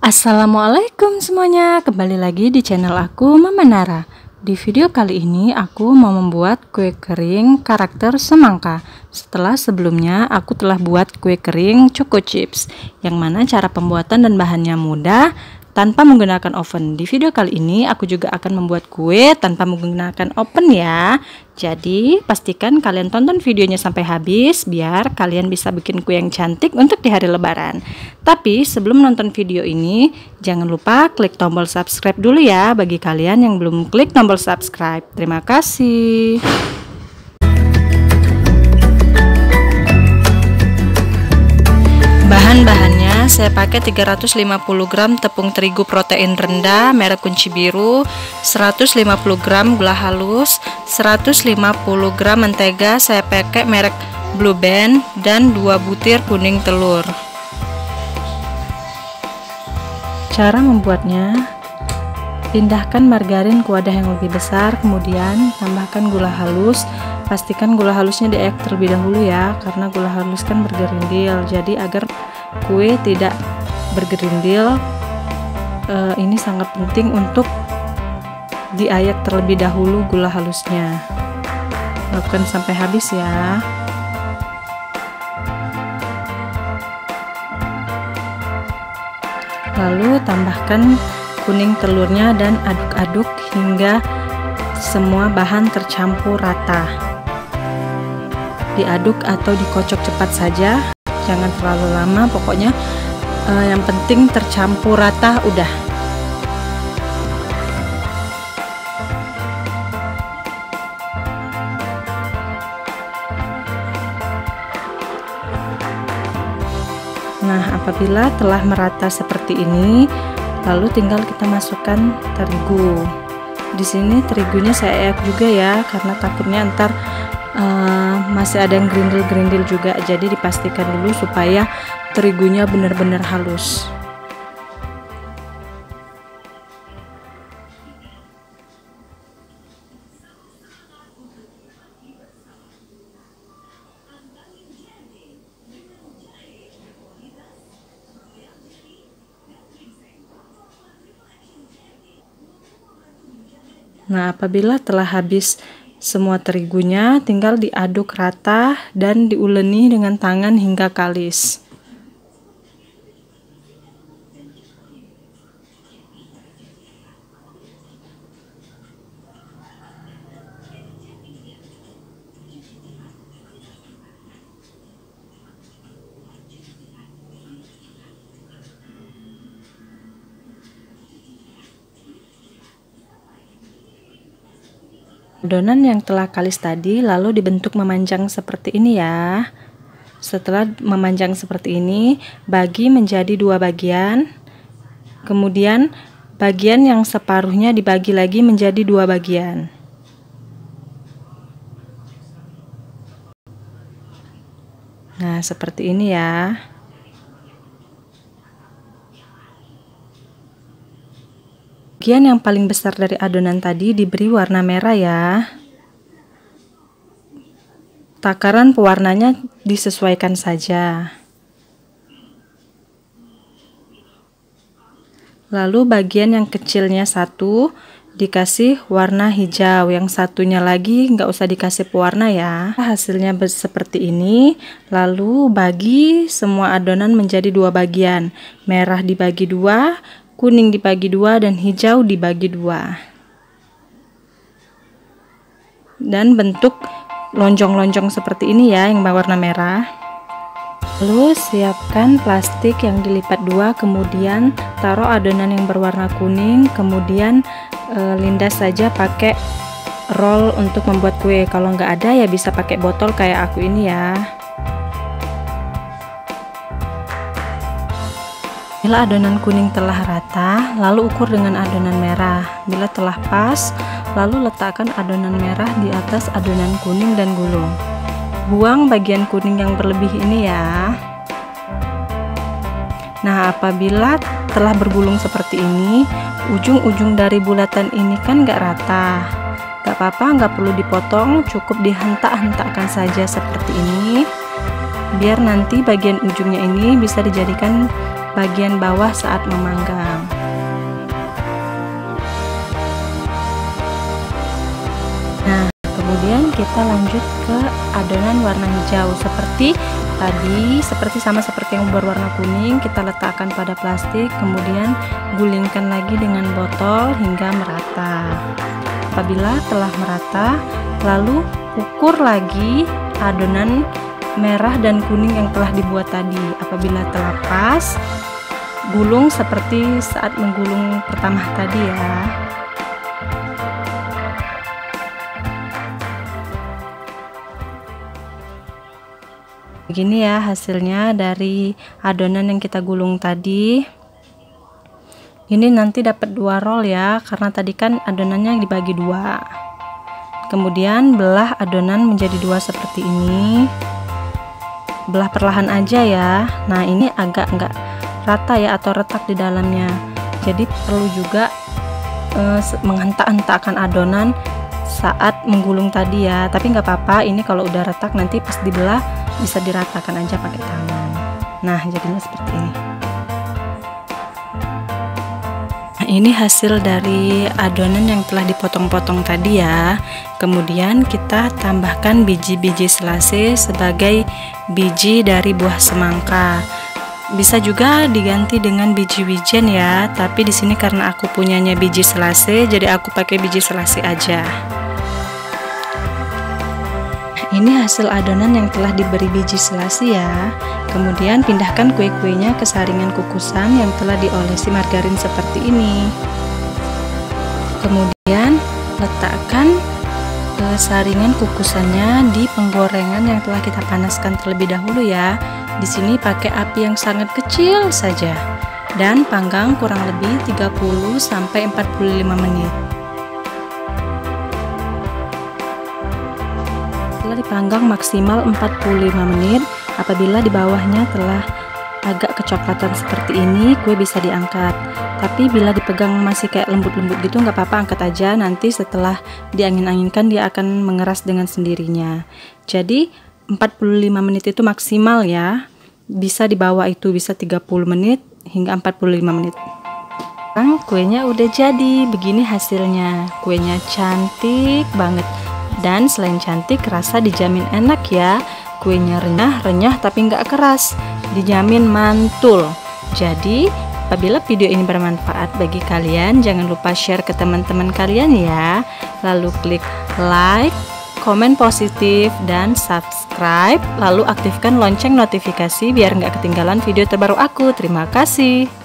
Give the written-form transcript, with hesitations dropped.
Assalamualaikum semuanya, kembali lagi di channel aku Mama Nara. Di video kali ini aku mau membuat kue kering karakter semangka. Setelah sebelumnya aku telah buat kue kering choco chips, yang mana cara pembuatan dan bahannya mudah tanpa menggunakan oven. Di video kali ini aku juga akan membuat kue tanpa menggunakan oven ya. Jadi pastikan kalian tonton videonya sampai habis biar kalian bisa bikin kue yang cantik untuk di hari lebaran. Tapi sebelum nonton video ini, jangan lupa klik tombol subscribe dulu ya bagi kalian yang belum klik tombol subscribe. Terima kasih. Bahan-bahannya saya pakai 350 gram tepung terigu protein rendah merek kunci biru, 150 gram gula halus, 150 gram mentega saya pakai merek Blue Band, dan 2 butir kuning telur. Cara membuatnya: pindahkan margarin ke wadah yang lebih besar, kemudian tambahkan gula halus. Pastikan gula halusnya diayak terlebih dahulu ya, karena gula halus kan bergerindil. Jadi agar kue tidak bergerindil, ini sangat penting untuk diayak terlebih dahulu gula halusnya. Lakukan sampai habis ya. Lalu tambahkan kuning telurnya dan aduk-aduk hingga semua bahan tercampur rata. Diaduk atau dikocok cepat saja, jangan terlalu lama. Pokoknya yang penting tercampur rata udah. Nah, apabila telah merata seperti ini, lalu tinggal kita masukkan terigu. Di sini terigunya saya ayak juga ya, karena takutnya ntar masih ada yang gerindil-gerindil juga. Jadi dipastikan dulu supaya terigunya benar-benar halus. Nah, apabila telah habis semua terigunya, tinggal diaduk rata dan diuleni dengan tangan hingga kalis. Adonan yang telah kalis tadi lalu dibentuk memanjang seperti ini ya. Setelah memanjang seperti ini, bagi menjadi 2 bagian. Kemudian bagian yang separuhnya dibagi lagi menjadi 2 bagian. Nah, seperti ini ya. Bagian yang paling besar dari adonan tadi diberi warna merah ya. Takaran pewarnanya disesuaikan saja. Lalu bagian yang kecilnya satu dikasih warna hijau, yang satunya lagi nggak usah dikasih pewarna ya. Hasilnya seperti ini. Lalu bagi semua adonan menjadi 2 bagian. Merah dibagi 2, kuning dibagi 2, dan hijau dibagi 2. Dan bentuk lonjong-lonjong seperti ini ya, yang berwarna merah. Lalu siapkan plastik yang dilipat 2, kemudian taruh adonan yang berwarna kuning, kemudian lindas saja pakai roll untuk membuat kue. Kalau nggak ada ya bisa pakai botol kayak aku ini ya. Bila adonan kuning telah rata, lalu ukur dengan adonan merah. Bila telah pas, lalu letakkan adonan merah di atas adonan kuning dan gulung. Buang bagian kuning yang berlebih ini ya. Nah, apabila telah bergulung seperti ini, ujung-ujung dari bulatan ini kan nggak rata. Gak apa-apa, nggak perlu dipotong, cukup dihentak-hentakkan saja seperti ini. Biar nanti bagian ujungnya ini bisa dijadikan bagian bawah saat memanggang. Nah, kemudian kita lanjut ke adonan warna hijau seperti tadi, sama seperti yang berwarna kuning. Kita letakkan pada plastik, kemudian gulingkan lagi dengan botol hingga merata. Apabila telah merata, lalu ukur lagi adonan merah dan kuning yang telah dibuat tadi. Apabila telah pas, gulung seperti saat menggulung pertama tadi ya. Begini ya hasilnya dari adonan yang kita gulung tadi. Ini nanti dapat 2 roll ya, karena tadi kan adonannya dibagi 2. Kemudian belah adonan menjadi 2 seperti ini. Belah perlahan aja ya. Nah, ini agak enggak rata ya atau retak di dalamnya. Jadi perlu juga menghentak-hentakkan adonan saat menggulung tadi ya. Tapi nggak apa-apa, ini kalau udah retak nanti pas dibelah bisa diratakan aja pakai tangan. Nah, jadinya seperti ini. Nah, ini hasil dari adonan yang telah dipotong-potong tadi ya. Kemudian kita tambahkan biji-biji selasi sebagai biji dari buah semangka. Bisa juga diganti dengan biji-wijen ya, tapi di sini karena aku punyanya biji selasi, jadi aku pakai biji selasi aja. Ini hasil adonan yang telah diberi biji selasi ya. Kemudian pindahkan kue-kuenya ke saringan kukusan yang telah diolesi margarin seperti ini. Kemudian letakkan saringan kukusannya di penggorengan yang telah kita panaskan terlebih dahulu ya. Di sini pakai api yang sangat kecil saja dan panggang kurang lebih 30 sampai 45 menit. Setelah dipanggang maksimal 45 menit, apabila di bawahnya telah agak kecoklatan seperti ini, kue bisa diangkat. Tapi bila dipegang masih kayak lembut-lembut gitu, nggak apa-apa, angkat aja. Nanti setelah diangin-anginkan dia akan mengeras dengan sendirinya. Jadi 45 menit itu maksimal ya. Bisa di bawah itu, bisa 30 menit hingga 45 menit. Sekarang kuenya udah jadi, begini hasilnya. Kuenya cantik banget. Dan selain cantik, rasa dijamin enak ya. Kuenya renyah tapi nggak keras, dijamin mantul. Jadi apabila video ini bermanfaat bagi kalian, jangan lupa share ke teman-teman kalian ya. Lalu klik like, komen positif, dan subscribe. Lalu aktifkan lonceng notifikasi biar nggak ketinggalan video terbaru aku. Terima kasih.